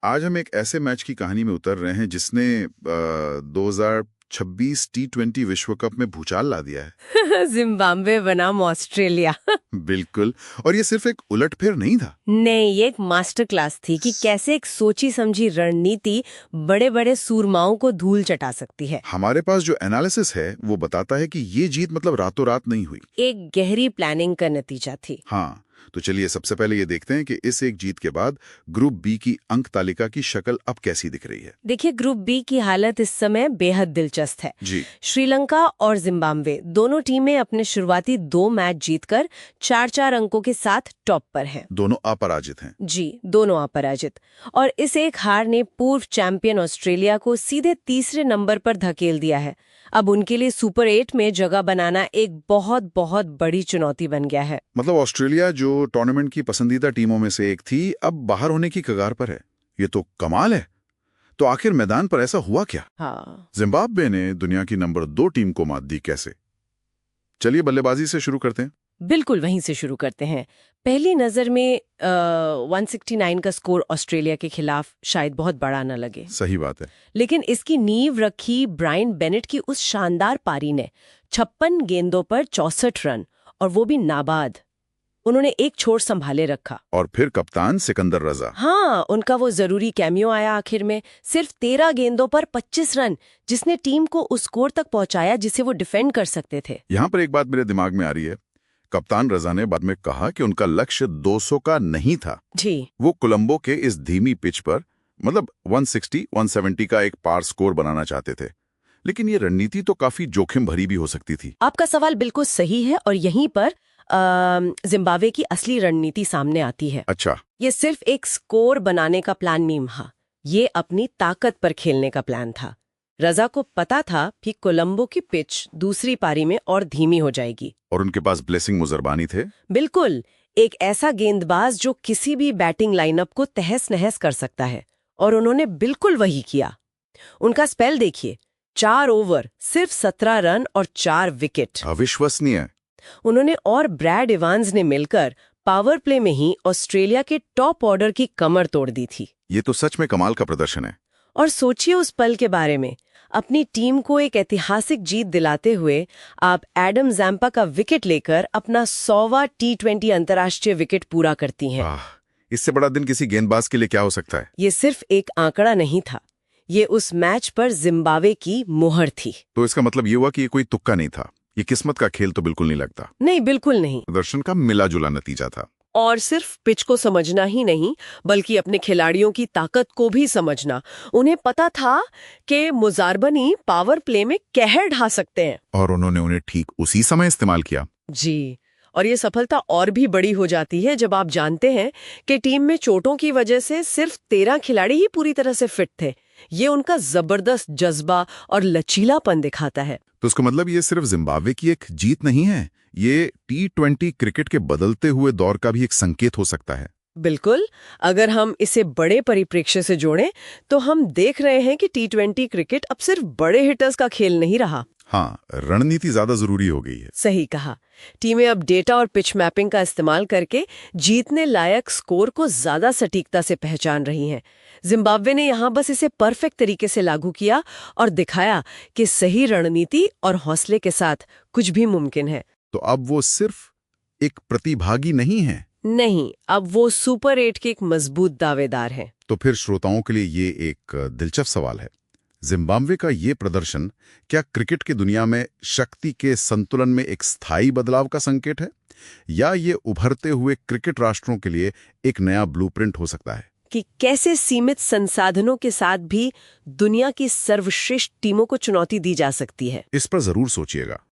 आज हम एक ऐसे मैच की कहानी में उतर रहे हैं जिसने 2026 T20 विश्व कप में भूचाल ला दिया है। जिम्बाब्वे बनाम ऑस्ट्रेलिया। बिल्कुल। और ये सिर्फ एक उलटफेर नहीं था। नहीं, ये एक मास्टर क्लास थी कि कैसे एक सोची समझी रणनीति बड़े बड़े सूरमाओं को धूल चटा सकती है। हमारे पास जो एनालिसिस है वो बताता है कि ये जीत मतलब रातों रात नहीं हुई, एक गहरी प्लानिंग का नतीजा थी। हाँ, तो चलिए सबसे पहले ये देखते हैं कि इस एक जीत के बाद ग्रुप बी की अंक तालिका की शक्ल अब कैसी दिख रही है। देखिए, ग्रुप बी की हालत इस समय बेहद दिलचस्प है। जी। श्रीलंका और जिम्बाब्वे दोनों टीमें अपने शुरुआती 2 मैच जीतकर 4-4 अंकों के साथ टॉप पर हैं। दोनों अपराजित हैं। जी, दोनों अपराजित। और इस एक हार ने पूर्व चैंपियन ऑस्ट्रेलिया को सीधे तीसरे नंबर पर धकेल दिया है। अब उनके लिए सुपर 8 में जगह बनाना एक बहुत बहुत बड़ी चुनौती बन गया है। मतलब ऑस्ट्रेलिया जो टूर्नामेंट की पसंदीदा टीमों में से एक थी, अब बाहर होने की कगार पर है। ये तो कमाल है। तो आखिर मैदान पर ऐसा हुआ क्या? हाँ। जिम्बाब्वे ने दुनिया की नंबर 2 टीम को मात दी, कैसे? चलिए बल्लेबाजी से शुरू करते हैं। बिल्कुल, वहीं से शुरू करते हैं। पहली नजर में 169 का स्कोर ऑस्ट्रेलिया के खिलाफ शायद बहुत बड़ा न लगे। सही बात है। लेकिन इसकी नींव रखी ब्रायन बेनेट की उस शानदार पारी ने 56 गेंदों पर 64 रन, और वो भी नाबाद। उन्होंने एक छोर संभाले रखा। और फिर कप्तान सिकंदर रजा। हाँ, उनका वो जरूरी कैमियो आया आखिर में। सिर्फ 13 गेंदों पर 25 रन, जिसने टीम को उस स्कोर तक पहुंचाया जिसे वो डिफेंड कर सकते थे। यहाँ पर एक बात मेरे दिमाग में आ रही है। कप्तान रजा ने बाद में कहा कि उनका लक्ष्य 200 का नहीं था। जी। वो कोलंबो के इस धीमी पिच पर मतलब 160-170 का एक पार स्कोर बनाना चाहते थे। लेकिन ये रणनीति तो काफी जोखिम भरी भी हो सकती थी। आपका सवाल बिल्कुल सही है, और यहीं पर जिम्बाब्वे की असली रणनीति सामने आती है। अच्छा। ये सिर्फ एक स्कोर बनाने का प्लान नहीं था, ये अपनी ताकत पर खेलने का प्लान था। रजा को पता था कि कोलंबो की पिच दूसरी पारी में और धीमी हो जाएगी। और उनके पास ब्लेसिंग मुजरबानी थे। बिल्कुल, एक ऐसा गेंदबाज जो किसी भी बैटिंग लाइनअप को तहस नहस कर सकता है, और उन्होंने बिल्कुल वही किया। उनका स्पेल देखिए, 4 ओवर, सिर्फ 17 रन और 4 विकेट। अविश्वसनीय। उन्होंने और ब्रैड इवांस ने मिलकर पावर प्ले में ही ऑस्ट्रेलिया के टॉप ऑर्डर की कमर तोड़ दी थी। ये तो सच में कमाल का प्रदर्शन है। और सोचिए उस पल के बारे में। अपनी टीम को एक ऐतिहासिक जीत दिलाते हुए आप एडम जैम्पा का विकेट लेकर अपना 100वां T20 अंतर्राष्ट्रीय विकेट पूरा करती हैं। इससे बड़ा दिन किसी गेंदबाज के लिए क्या हो सकता है? ये सिर्फ एक आंकड़ा नहीं था, ये उस मैच पर जिम्बाब्वे की मोहर थी। तो इसका मतलब ये हुआ कि ये कोई तुक्का नहीं था, ये किस्मत का खेल तो बिल्कुल नहीं लगता। नहीं, बिल्कुल नहीं। प्रदर्शन का मिला जुला नतीजा था। और सिर्फ पिच को समझना ही नहीं, बल्कि अपने खिलाड़ियों की ताकत को भी समझना। उन्हें पता था कि मुजारबनी पावर प्ले में कहर ढा सकते हैं, और उन्होंने उन्हें ठीक उसी समय इस्तेमाल किया। जी। और ये सफलता और भी बड़ी हो जाती है जब आप जानते हैं कि टीम में चोटों की वजह से सिर्फ 13 खिलाड़ी ही पूरी तरह से फिट थे। ये उनका जबरदस्त जज्बा और लचीलापन दिखाता है। तो इसका मतलब ये सिर्फ जिम्बाब्वे की एक जीत नहीं है, ये T20 क्रिकेट के बदलते हुए दौर का भी एक संकेत हो सकता है। बिल्कुल। अगर हम इसे बड़े परिप्रेक्ष्य से जोड़ें तो हम देख रहे हैं कि T20 क्रिकेट अब सिर्फ बड़े हिटर्स का खेल नहीं रहा। हाँ, रणनीति ज्यादा जरूरी हो गई है। सही कहा। टीमें अब डेटा और पिच मैपिंग का इस्तेमाल करके जीतने लायक स्कोर को ज्यादा सटीकता से पहचान रही हैं। जिम्बाब्वे ने यहाँ बस इसे परफेक्ट तरीके से लागू किया और दिखाया कि सही रणनीति और हौसले के साथ कुछ भी मुमकिन है। तो अब वो सिर्फ एक प्रतिभागी नहीं है। नहीं, अब वो सुपर 8 के एक मजबूत दावेदार हैं। तो फिर श्रोताओं के लिए ये एक दिलचस्प सवाल है। जिम्बाब्वे का ये प्रदर्शन क्या क्रिकेट की दुनिया में शक्ति के संतुलन में एक स्थायी बदलाव का संकेत है, या ये उभरते हुए क्रिकेट राष्ट्रों के लिए एक नया ब्लूप्रिंट हो सकता है कि कैसे सीमित संसाधनों के साथ भी दुनिया की सर्वश्रेष्ठ टीमों को चुनौती दी जा सकती है? इस पर जरूर सोचिएगा।